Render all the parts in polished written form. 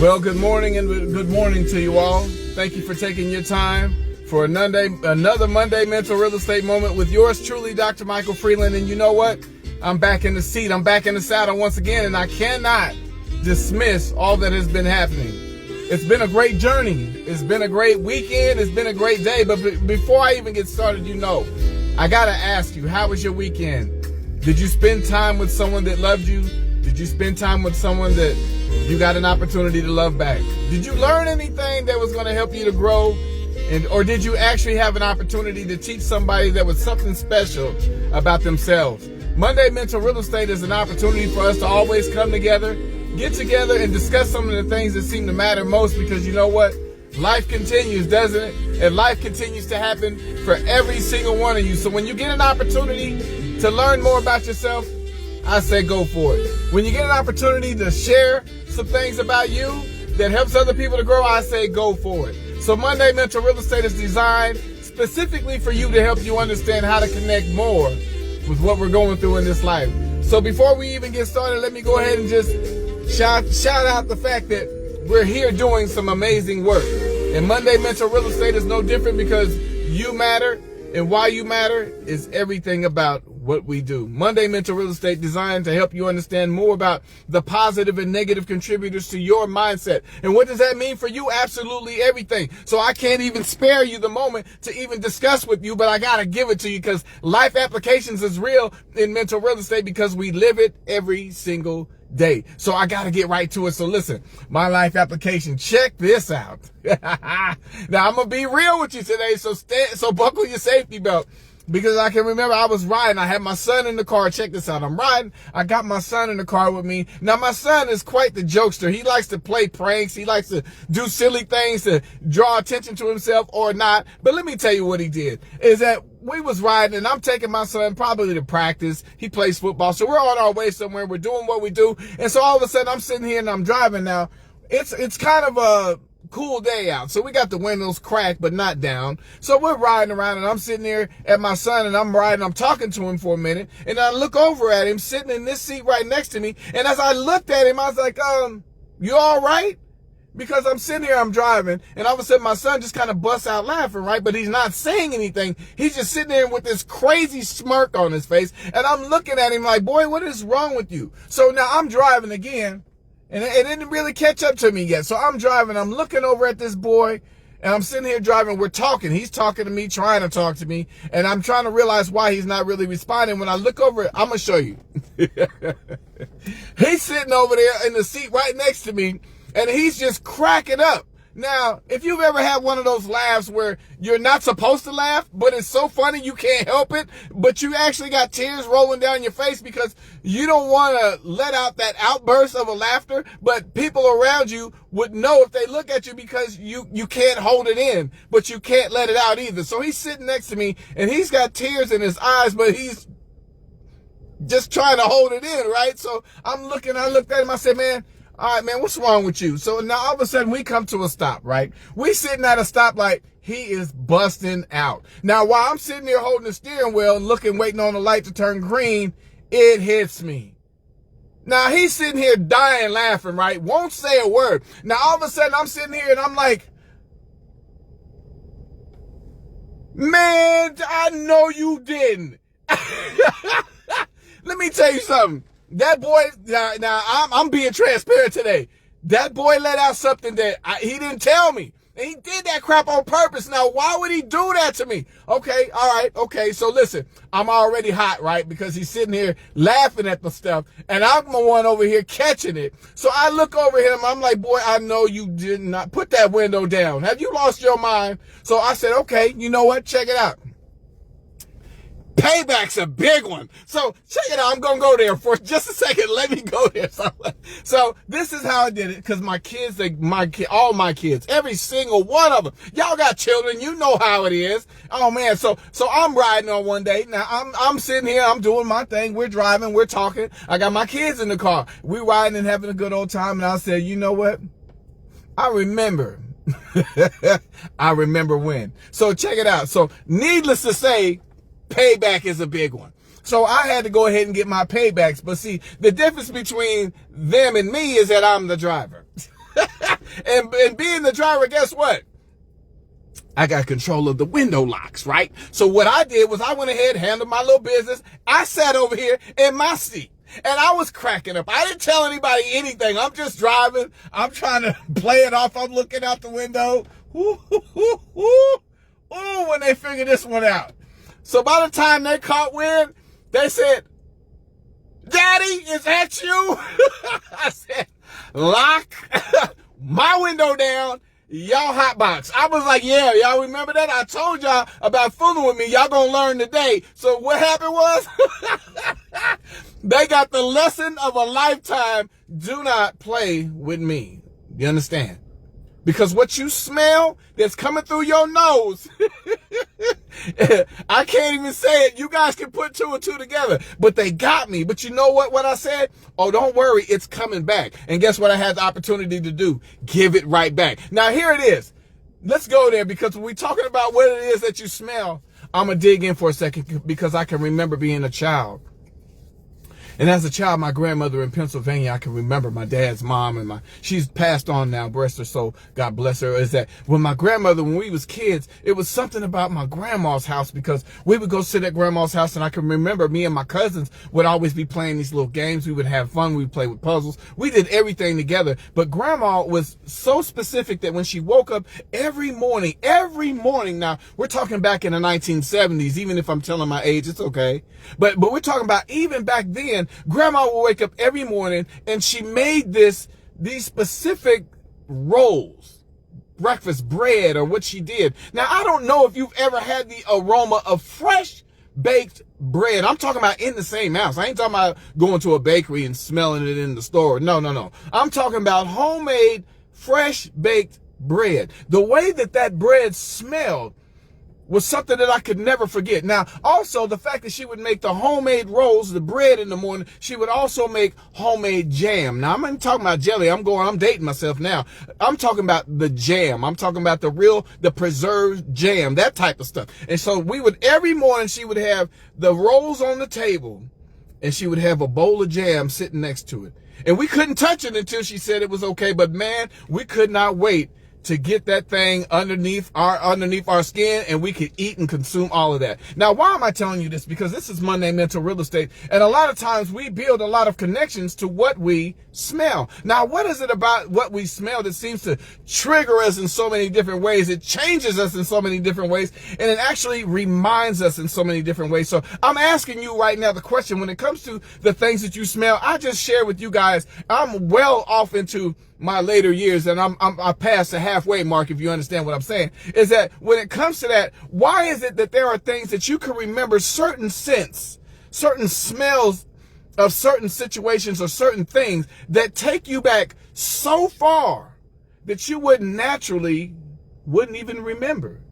Well, good morning and good morning to you all. Thank you for taking your time for another Monday Mental Real Estate Moment with yours truly, Dr. Michael Freeland. And you know what? I'm back in the seat. I'm back in the saddle once again, and I cannot dismiss all that has been happening. It's been a great journey. It's been a great weekend. It's been a great day. But before I even get started, I got to ask you, how was your weekend? Did you spend time with someone that loved you? Did you spend time with someone that you got an opportunity to love back? Did you learn anything that was going to help you to grow? Or did you actually have an opportunity to teach somebody that was something special about themselves? Monday Mental Real Estate is an opportunity for us to always come together, get together, and discuss some of the things that seem to matter most, because you know what? Life continues, doesn't it? And life continues to happen for every single one of you. So when you get an opportunity to learn more about yourself, I say go for it. When you get an opportunity to share some things about you that helps other people to grow, I say go for it. So Monday Mental Real Estate is designed specifically for you to help you understand how to connect more with what we're going through in this life. So before we even get started, let me go ahead and just shout out the fact that we're here doing some amazing work. And Monday Mental Real Estate is no different, because you matter, and why you matter is everything about what we do. Monday Mental Real Estate designed to help you understand more about the positive and negative contributors to your mindset. And what does that mean for you? Absolutely everything. So I can't even spare you the moment to even discuss with you, but I got to give it to you, because life applications is real in mental real estate, because we live it every single day. So I got to get right to it. So listen, my life application, check this out. Now I'm going to be real with you today. So buckle your safety belt. Because I can remember I was riding. I had my son in the car. Check this out. I'm riding. I got my son in the car with me. Now, my son is quite the jokester. He likes to play pranks. He likes to do silly things to draw attention to himself or not. But let me tell you what he did. Is that we was riding, and I'm taking my son probably to practice. He plays football. So we're on our way somewhere. We're doing what we do. And so all of a sudden, I'm sitting here and I'm driving now. It's kind of a cool day out. So we got the windows cracked, but not down. So we're riding around, and I'm sitting there at my son, and I'm talking to him for a minute. And I look over at him sitting in this seat right next to me. And as I looked at him, I was like, you all right? Because I'm sitting here, I'm driving, and all of a sudden my son just kind of busts out laughing, right? But he's not saying anything. He's just sitting there with this crazy smirk on his face. And I'm looking at him like, boy, what is wrong with you? So now I'm driving again. And it didn't really catch up to me yet. So I'm driving. I'm looking over at this boy. And I'm sitting here driving. We're talking. He's talking to me, trying to talk to me. And I'm trying to realize why he's not really responding. When I look over, I'm going to show you. He's sitting over there in the seat right next to me. And he's just cracking up. Now, if you've ever had one of those laughs where you're not supposed to laugh, but it's so funny you can't help it, but you actually got tears rolling down your face because you don't want to let out that outburst of a laughter, but people around you would know if they look at you, because you can't hold it in, but you can't let it out either. So he's sitting next to me, and he's got tears in his eyes, but he's just trying to hold it in, right? So I looked at him, I said, man, all right, man, what's wrong with you? So now all of a sudden we come to a stop, right? We sitting at a stoplight. He is busting out. Now, while I'm sitting there holding the steering wheel and waiting on the light to turn green, it hits me. Now, he's sitting here dying laughing, right? Won't say a word. Now, all of a sudden I'm sitting here and I'm like, man, I know you didn't. Let me tell you something. That boy, now I'm being transparent today. That boy let out something that he didn't tell me. And he did that crap on purpose. Now, why would he do that to me? Okay, all right, okay. So listen, I'm already hot, right? Because he's sitting here laughing at the stuff, and I'm the one over here catching it. So I look over him. I'm like, boy, I know you did not put that window down. Have you lost your mind? So I said, okay, you know what? Check it out. Payback's a big one. So check it out. I'm going to go there for just a second. Let me go there. So this is how I did it. Because all my kids, every single one of them, y'all got children. You know how it is. Oh man. So I'm riding on one day. Now I'm sitting here. I'm doing my thing. We're driving. We're talking. I got my kids in the car. We're riding and having a good old time. And I said, you know what? I remember. I remember when. So check it out. So needless to say, payback is a big one. So I had to go ahead and get my paybacks. But see, the difference between them and me is that I'm the driver. And being the driver, guess what? I got control of the window locks, right? So what I did was I went ahead, handled my little business. I sat over here in my seat and I was cracking up. I didn't tell anybody anything. I'm just driving. I'm trying to play it off. I'm looking out the window. Ooh, when they figured this one out. So by the time they caught wind, they said, "Daddy, is that you?" I said, "Lock my window down. Y'all hotbox." I was like, yeah, y'all remember that? I told y'all about fooling with me. Y'all gonna learn today. So what happened was, they got the lesson of a lifetime. Do not play with me. You understand? Because what you smell that's coming through your nose, I can't even say it. You guys can put two and two together. But they got me. But you know what I said? Oh, don't worry. It's coming back. And guess what I had the opportunity to do? Give it right back. Now, here it is. Let's go there, because when we're talking about what it is that you smell, I'm going to dig in for a second, because I can remember being a child. And as a child, my grandmother in Pennsylvania, I can remember my dad's mom, and she's passed on now, bless her soul, God bless her, is that when my grandmother, when we was kids, it was something about my grandma's house, because we would go sit at grandma's house, and I can remember me and my cousins would always be playing these little games. We would have fun. We would play with puzzles. We did everything together. But grandma was so specific that when she woke up every morning, now we're talking back in the 1970s, even if I'm telling my age, it's okay. But we're talking about even back then, grandma would wake up every morning and she made these specific rolls, breakfast bread, or what she did. Now, I don't know if you've ever had the aroma of fresh baked bread. I'm talking about in the same house. I ain't talking about going to a bakery and smelling it in the store. No. I'm talking about homemade, fresh baked bread. The way that bread smelled was something that I could never forget. Now, also the fact that she would make the homemade rolls, the bread in the morning, she would also make homemade jam. Now, I'm not talking about jelly. I'm dating myself now. I'm talking about the jam. I'm talking about the preserved jam, that type of stuff. And so every morning she would have the rolls on the table and she would have a bowl of jam sitting next to it. And we couldn't touch it until she said it was okay. But man, we could not wait to get that thing underneath our skin, and we could eat and consume all of that. Now, why am I telling you this? Because this is Monday Mental Real Estate, and a lot of times we build a lot of connections to what we smell. Now, what is it about what we smell that seems to trigger us in so many different ways? It changes us in so many different ways, and it actually reminds us in so many different ways. So I'm asking you right now the question, when it comes to the things that you smell, I just shared with you guys, I'm well off into my later years, and I passed the halfway mark, if you understand what I'm saying, is that when it comes to that, why is it that there are things that you can remember, certain scents, certain smells of certain situations or certain things that take you back so far that you wouldn't even remember?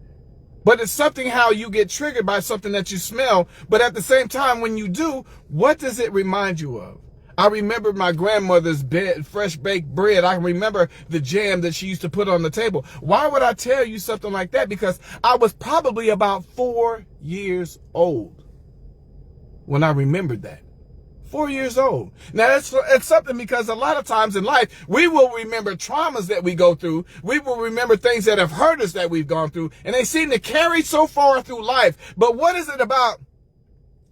But it's something how you get triggered by something that you smell, but at the same time, when you do, what does it remind you of? I remember my grandmother's fresh baked bread. I remember the jam that she used to put on the table. Why would I tell you something like that? Because I was probably about 4 years old when I remembered that. 4 years old. Now, it's something, because a lot of times in life, we will remember traumas that we go through. We will remember things that have hurt us that we've gone through, and they seem to carry so far through life. But what is it about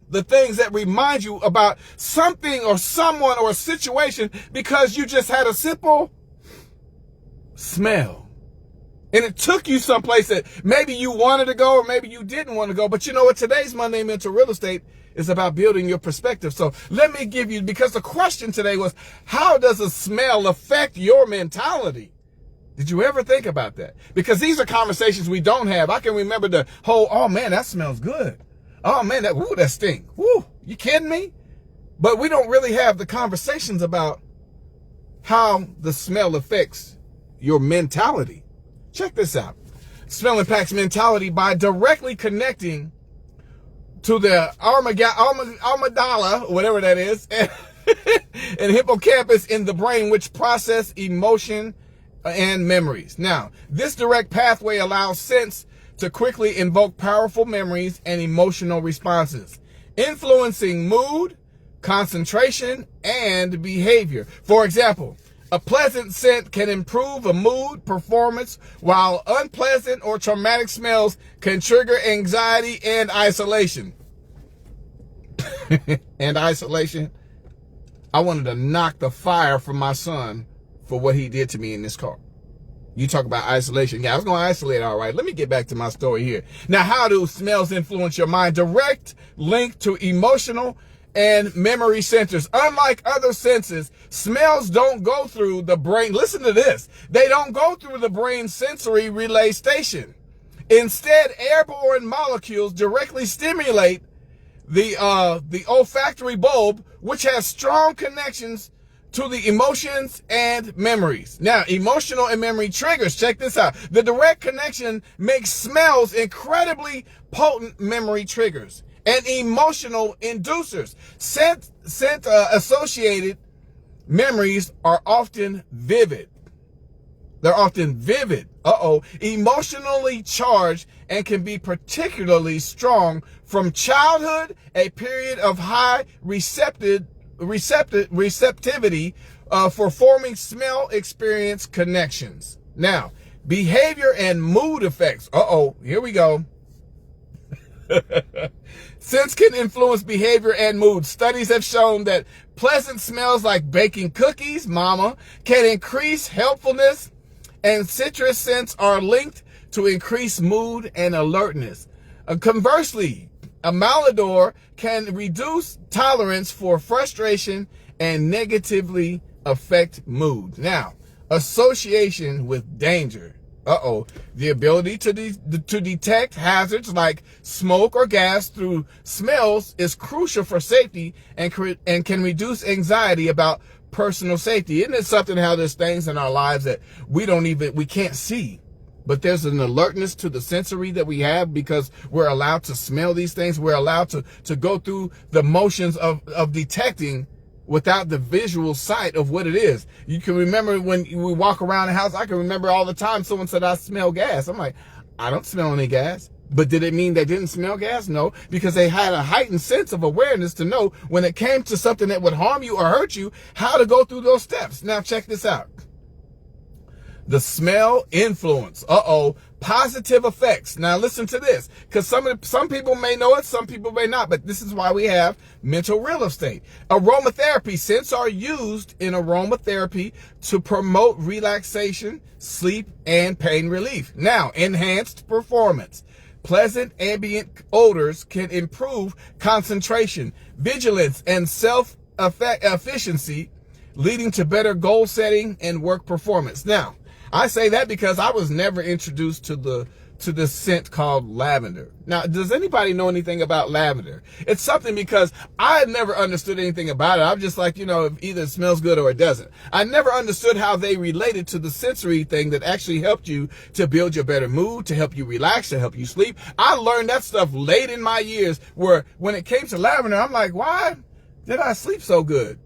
the things that remind you about something or someone or a situation because you just had a simple smell? And it took you someplace that maybe you wanted to go or maybe you didn't want to go. But you know what? Today's Monday Mental Real Estate is about building your perspective. So let me give you, because the question today was, how does a smell affect your mentality? Did you ever think about that? Because these are conversations we don't have. I can remember the whole, oh man, that smells good. Oh man, that stink. Woo, you kidding me? But we don't really have the conversations about how the smell affects your mentality. Check this out. Smell impacts mentality by directly connecting to the amygdala, whatever that is, and hippocampus in the brain, which process emotion and memories. Now, this direct pathway allows sense to quickly invoke powerful memories and emotional responses, influencing mood, concentration, and behavior. For example, A pleasant scent can improve a mood, performance, while unpleasant or traumatic smells can trigger anxiety and isolation. And isolation. I wanted to knock the fire from my son for what he did to me in this car. You talk about isolation. Yeah, I was going to isolate. All right. Let me get back to my story here. Now, how do smells influence your mind? Direct link to emotional and memory centers. Unlike other senses, smells don't go through the brain. Listen to this. They don't go through the brain sensory relay station. Instead, airborne molecules directly stimulate the olfactory bulb, which has strong connections to the emotions and memories. Now, emotional and memory triggers. Check this out. The direct connection makes smells incredibly potent memory triggers and emotional inducers. Scent associated memories are often vivid. They're often vivid, emotionally charged, and can be particularly strong from childhood, a period of high receptivity for forming smell experience connections. Now, behavior and mood effects. Here we go. Scents can influence behavior and mood. Studies have shown that pleasant smells like baking cookies, mama, can increase helpfulness, and citrus scents are linked to increased mood and alertness. Conversely, a malodor can reduce tolerance for frustration and negatively affect mood. Now, association with danger. The ability to detect hazards like smoke or gas through smells is crucial for safety and can reduce anxiety about personal safety. Isn't it something how there's things in our lives that we can't see, but there's an alertness to the sensory that we have because we're allowed to smell these things. We're allowed to go through the motions of detecting without the visual sight of what it is. You can remember when we walk around the house, I can remember all the time someone said, I smell gas. I'm like, I don't smell any gas. But did it mean they didn't smell gas? No, because they had a heightened sense of awareness to know when it came to something that would harm you or hurt you, how to go through those steps. Now check this out. The smell influence. Positive effects. Now listen to this, because some people may know it, some people may not, but this is why we have mental real estate. Aromatherapy. Scents are used in aromatherapy to promote relaxation, sleep, and pain relief. Now, enhanced performance. Pleasant ambient odors can improve concentration, vigilance, and self-efficiency, leading to better goal setting and work performance. Now, I say that because I was never introduced to this scent called lavender. Now, does anybody know anything about lavender? It's something because I had never understood anything about it. I'm just like, either it smells good or it doesn't. I never understood how they related to the sensory thing that actually helped you to build your better mood, to help you relax, to help you sleep. I learned that stuff late in my years where when it came to lavender, I'm like, why did I sleep so good?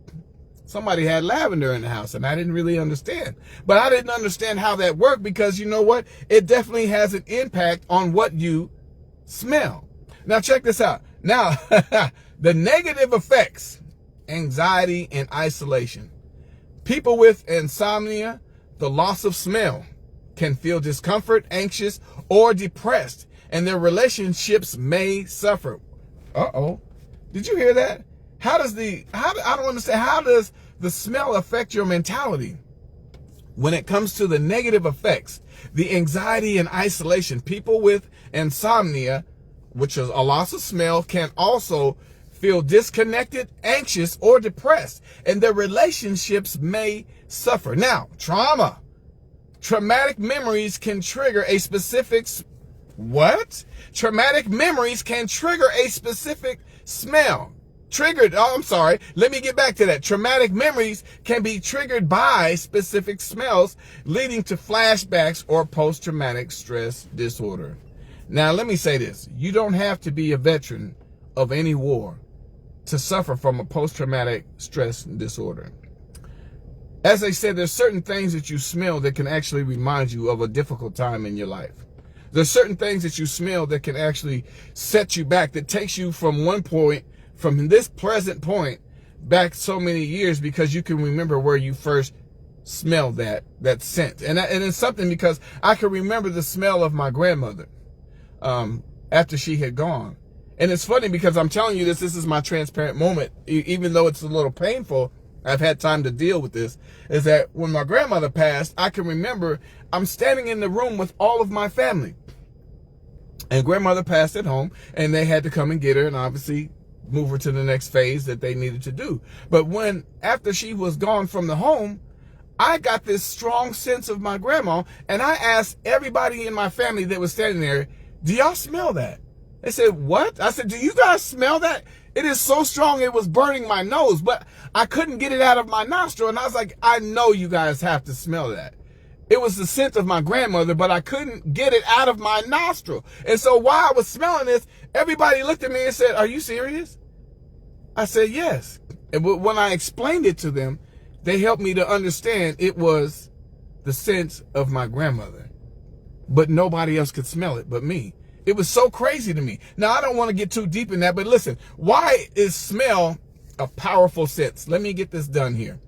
Somebody had lavender in the house and I didn't really understand. But I didn't understand how that worked because you know what? It definitely has an impact on what you smell. Now check this out. Now, the negative effects, anxiety and isolation. People with insomnia, the loss of smell, can feel discomfort, anxious, or depressed, and their relationships may suffer. Did you hear that? I don't understand. How does the smell affect your mentality? When it comes to the negative effects, the anxiety and isolation, people with insomnia, which is a loss of smell, can also feel disconnected, anxious, or depressed, and their relationships may suffer. Now, trauma. Traumatic memories can trigger a specific Traumatic memories can trigger a specific smell. Let me get back to that. Traumatic memories can be triggered by specific smells, leading to flashbacks or post-traumatic stress disorder. Now, let me say this. You don't have to be a veteran of any war to suffer from a post-traumatic stress disorder. As I said, there's certain things that you smell that can actually remind you of a difficult time in your life. There's certain things that you smell that can actually set you back, that takes you from this present point back so many years because you can remember where you first smell that scent. And it's something because I can remember the smell of my grandmother after she had gone. And it's funny because I'm telling you this is my transparent moment, even though it's a little painful. I've had time to deal with this, is that when my grandmother passed, I can remember I'm standing in the room with all of my family. And grandmother passed at home, and they had to come and get her and obviously move her to the next phase that they needed to do. But after she was gone from the home, I got this strong sense of my grandma, and I asked everybody in my family that was standing there, do y'all smell that? They said, what? I said, do you guys smell that? It is so strong it was burning my nose, but I couldn't get it out of my nostril. And I was like, I know you guys have to smell that. It was the scent of my grandmother, but I couldn't get it out of my nostril. And so while I was smelling this, everybody looked at me and said, are you serious? I said, yes. And when I explained it to them, they helped me to understand it was the scent of my grandmother. But nobody else could smell it but me. It was so crazy to me. Now, I don't want to get too deep in that, but listen, why is smell a powerful sense? Let me get this done here.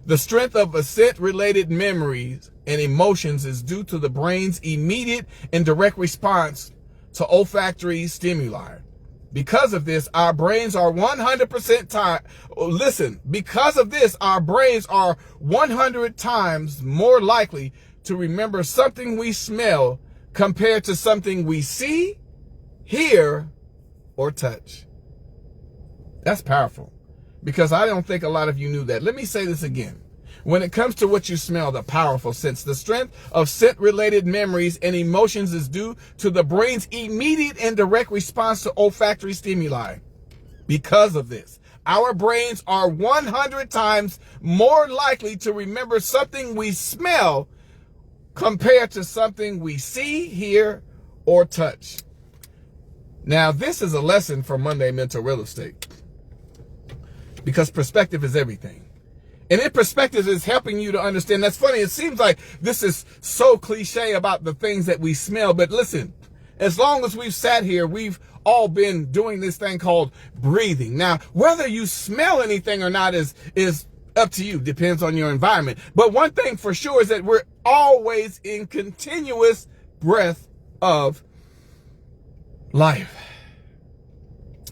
The strength of a scent-related memories and emotions is due to the brain's immediate and direct response to olfactory stimuli. Because of this, our brains are 100 times more likely to remember something we smell compared to something we see, hear, or touch. That's powerful, because I don't think a lot of you knew that. Let me say this again. When it comes to what you smell, the powerful sense, the strength of scent-related memories and emotions is due to the brain's immediate and direct response to olfactory stimuli. Because of this, our brains are 100 times more likely to remember something we smell compared to something we see, hear, or touch. Now, this is a lesson for Monday Mental Real Estate, because perspective is everything. And in perspective is helping you to understand. That's funny. It seems like this is so cliche about the things that we smell. But listen, as long as we've sat here, we've all been doing this thing called breathing. Now, whether you smell anything or not is up to you. Depends on your environment. But one thing for sure is that we're always in continuous breath of life.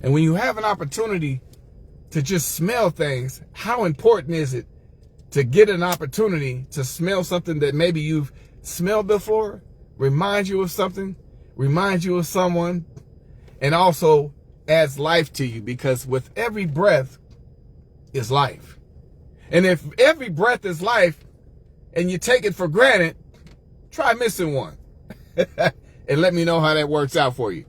And when you have an opportunity to just smell things, how important is it to get an opportunity to smell something that maybe you've smelled before, remind you of something, remind you of someone, and also adds life to you, because with every breath is life. And if every breath is life and you take it for granted, try missing one and let me know how that works out for you.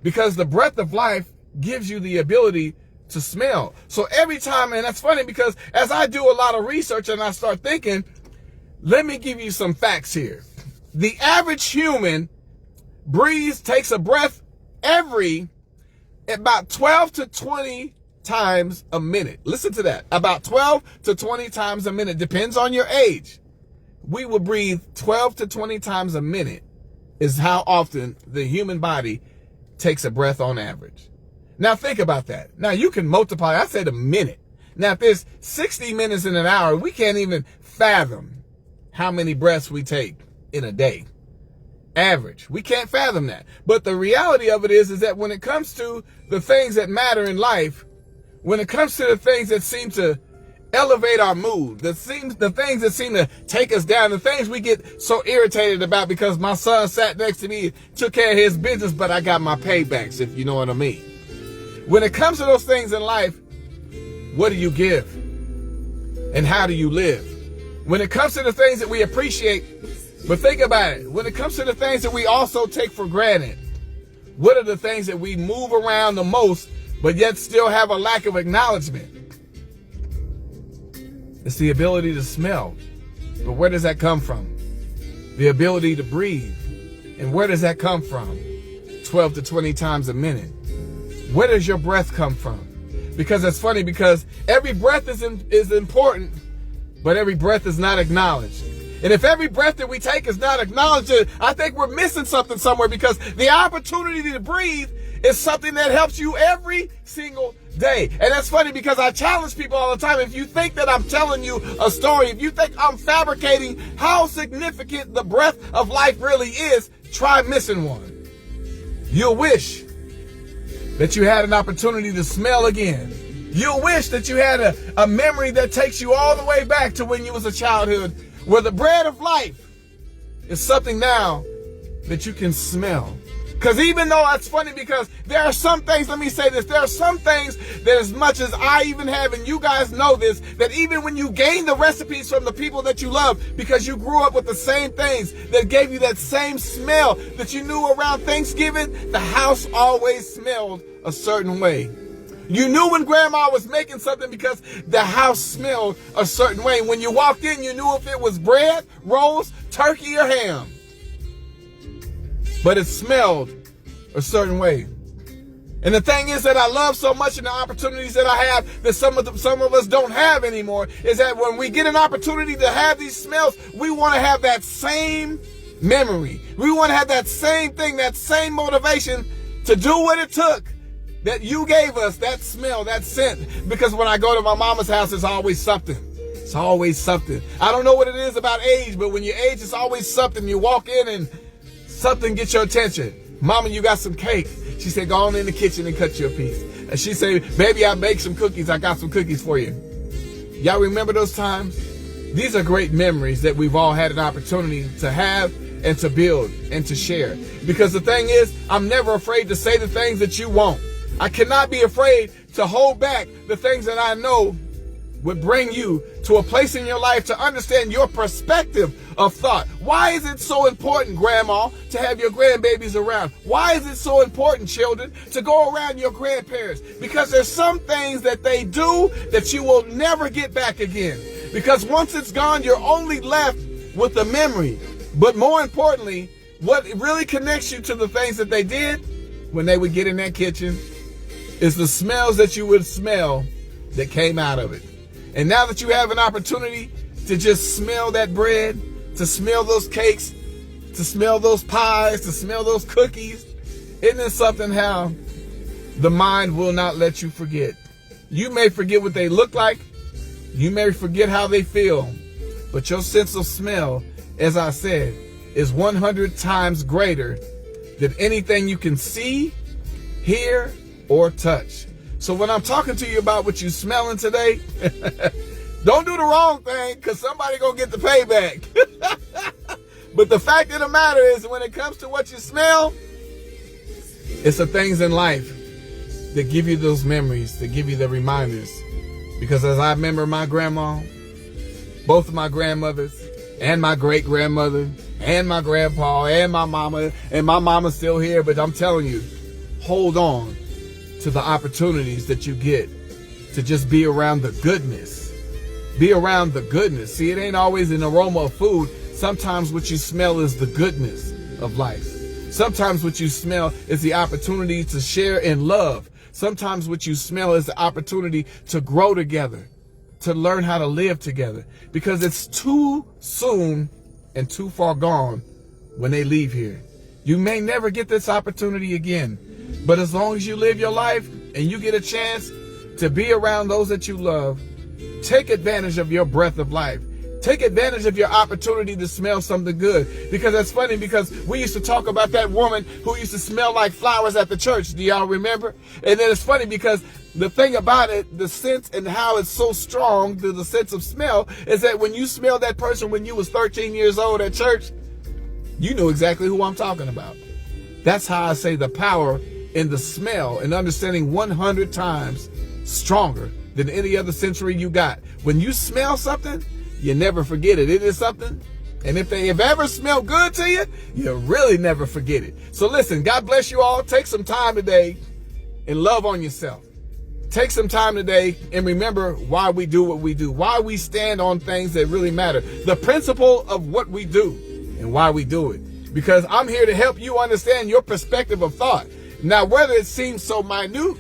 Because the breath of life gives you the ability to smell. So every time, and that's funny because as I do a lot of research and I start thinking, let me give you some facts here. The average human takes a breath about 12 to 20 times a minute. Listen to that. About 12 to 20 times a minute. Depends on your age. We will breathe 12 to 20 times a minute is how often the human body takes a breath on average. Now think about that. Now you can multiply. I said a minute. Now if there's 60 minutes in an hour, we can't even fathom how many breaths we take in a day. Average. We can't fathom that. But the reality of it is that when it comes to the things that matter in life, when it comes to the things that seem to elevate our mood, the things that seem to take us down, the things we get so irritated about because my son sat next to me, took care of his business, but I got my paybacks, if you know what I mean. When it comes to those things in life, what do you give? And how do you live? When it comes to the things that we appreciate, but think about it, when it comes to the things that we also take for granted, what are the things that we move around the most, but yet still have a lack of acknowledgement? It's the ability to smell. But where does that come from? The ability to breathe. And where does that come from? 12 to 20 times a minute. Where does your breath come from? Because it's funny, because every breath is important, but every breath is not acknowledged. And if every breath that we take is not acknowledged, I think we're missing something somewhere, because the opportunity to breathe It's something that helps you every single day. And that's funny because I challenge people all the time. If you think that I'm telling you a story, if you think I'm fabricating how significant the breath of life really is, try missing one. You'll wish that you had an opportunity to smell again. You'll wish that you had a memory that takes you all the way back to when you was a childhood, where the bread of life is something now that you can smell. Because even though that's funny, because there are some things, let me say this, there are some things that as much as I even have, and you guys know this, that even when you gain the recipes from the people that you love, because you grew up with the same things that gave you that same smell that you knew around Thanksgiving, the house always smelled a certain way. You knew when grandma was making something because the house smelled a certain way. When you walked in, you knew if it was bread, rolls, turkey, or ham. But it smelled a certain way. And the thing is that I love so much, and the opportunities that I have that some of us don't have anymore, is that when we get an opportunity to have these smells, we want to have that same memory. We want to have that same thing, that same motivation to do what it took that you gave us, that smell, that scent. Because when I go to my mama's house, it's always something. It's always something. I don't know what it is about age, but when you age, it's always something. You walk in and something gets your attention. Mama, you got some cake. She said, go on in the kitchen and cut you a piece. And she said, baby, I baked some cookies. I got some cookies for you. Y'all remember those times? These are great memories that we've all had an opportunity to have and to build and to share. Because the thing is, I'm never afraid to say the things that you want. I cannot be afraid to hold back the things that I know would bring you to a place in your life to understand your perspective of thought. Why is it so important, Grandma, to have your grandbabies around? Why is it so important, children, to go around your grandparents? Because there's some things that they do that you will never get back again. Because once it's gone, you're only left with the memory. But more importantly, what really connects you to the things that they did when they would get in that kitchen is the smells that you would smell that came out of it. And now that you have an opportunity to just smell that bread, to smell those cakes, to smell those pies, to smell those cookies, isn't it something how the mind will not let you forget? You may forget what they look like. You may forget how they feel. But your sense of smell, as I said, is 100 times greater than anything you can see, hear, or touch. So when I'm talking to you about what you're smelling today, don't do the wrong thing, because somebody gonna get the payback. But the fact of the matter is, when it comes to what you smell, it's the things in life that give you those memories, that give you the reminders. Because as I remember my grandma, both of my grandmothers, and my great-grandmother, and my grandpa, and my mama's still here, but I'm telling you, hold on to the opportunities that you get to just be around the goodness. Be around the goodness. See, it ain't always an aroma of food. Sometimes what you smell is the goodness of life. Sometimes what you smell is the opportunity to share in love. Sometimes what you smell is the opportunity to grow together, to learn how to live together. Because it's too soon and too far gone when they leave here. You may never get this opportunity again. But as long as you live your life and you get a chance to be around those that you love, take advantage of your breath of life. Take advantage of your opportunity to smell something good. Because that's funny, because we used to talk about that woman who used to smell like flowers at the church. Do y'all remember? And then it's funny because the thing about it, the sense and how it's so strong, the sense of smell, is that when you smell that person when you was 13 years old at church, you knew exactly who I'm talking about. That's how I say the power in the smell and understanding 100 times stronger than any other sensory you got. When you smell something, you never forget it. It is something. And if they have ever smelled good to you, you really never forget it. So listen, God bless you all. Take some time today and love on yourself. Take some time today and remember why we do what we do, why we stand on things that really matter, the principle of what we do and why we do it. Because I'm here to help you understand your perspective of thought. Now, whether it seems so minute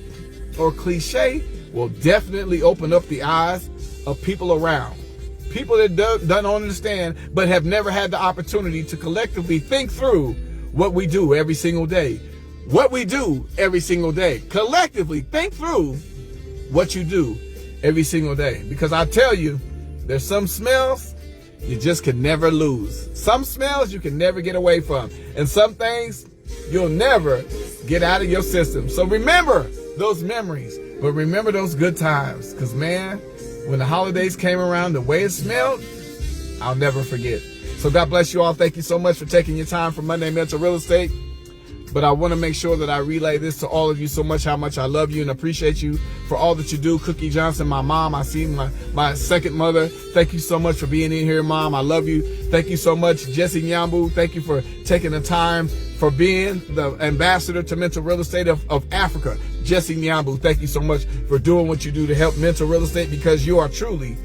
or cliche, will definitely open up the eyes of people around. People that don't understand, but have never had the opportunity to collectively think through what we do every single day. what we do every single day. Collectively, think through what you do every single day. Because I tell you, there's some smells you just can never lose. Some smells you can never get away from. And some things you'll never get out of your system. So remember those memories, but remember those good times. Because man, when the holidays came around, the way it smelled, I'll never forget. So God bless you all. Thank you so much for taking your time for Monday Mental Real Estate. But I want to make sure that I relay this to all of you so much, how much I love you and appreciate you for all that you do. Cookie Johnson, my mom, I see my second mother. Thank you so much for being in here, Mom. I love you. Thank you so much, Jesse Nyambu. Thank you for taking the time for being the ambassador to mental real estate of Africa. Jesse Nyambu, thank you so much for doing what you do to help mental real estate, because you are truly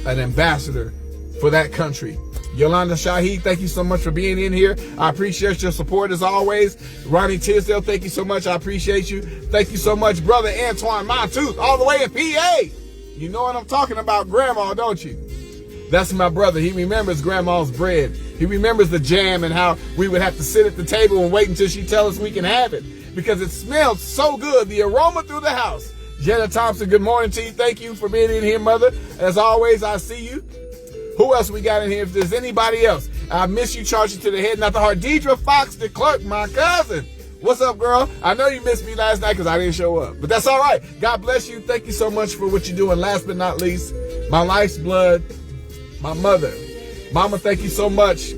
an ambassador for that country. Yolanda Shaheed, thank you so much for being in here. I appreciate your support as always. Ronnie Tisdale, thank you so much. I appreciate you. Thank you so much, brother Antoine Montooth, all the way in PA. You know what I'm talking about, Grandma, don't you? That's my brother. He remembers Grandma's bread. He remembers the jam and how we would have to sit at the table and wait until she tells us we can have it, because it smelled so good, the aroma through the house. Jenna Thompson, good morning to you. Thank you for being in here, mother. As always, I see you. Who else we got in here? If there's anybody else, I miss you, charge you to the head, not the heart. Deidre Fox, the clerk, my cousin. What's up, girl? I know you missed me last night because I didn't show up, but that's all right. God bless you. Thank you so much for what you're doing. Last but not least, my life's blood, my mother. Mama, thank you so much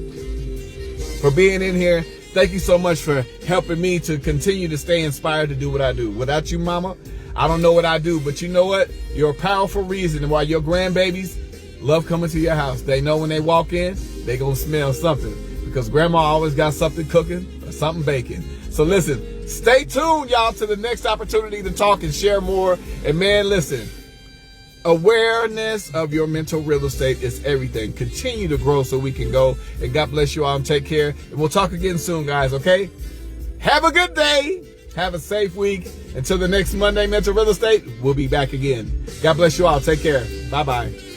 for being in here. Thank you so much for helping me to continue to stay inspired to do what I do. Without you, Mama, I don't know what I do, but you know what? You're a powerful reason why your grandbabies love coming to your house. They know when they walk in, they gonna smell something, because Grandma always got something cooking or something baking. So listen, stay tuned, y'all, to the next opportunity to talk and share more. And man, listen, awareness of your mental real estate is everything. Continue to grow so we can go. And God bless you all and take care. And we'll talk again soon, guys, okay? Have a good day. Have a safe week. Until the next Monday Mental Real Estate, we'll be back again. God bless you all. Take care. Bye-bye.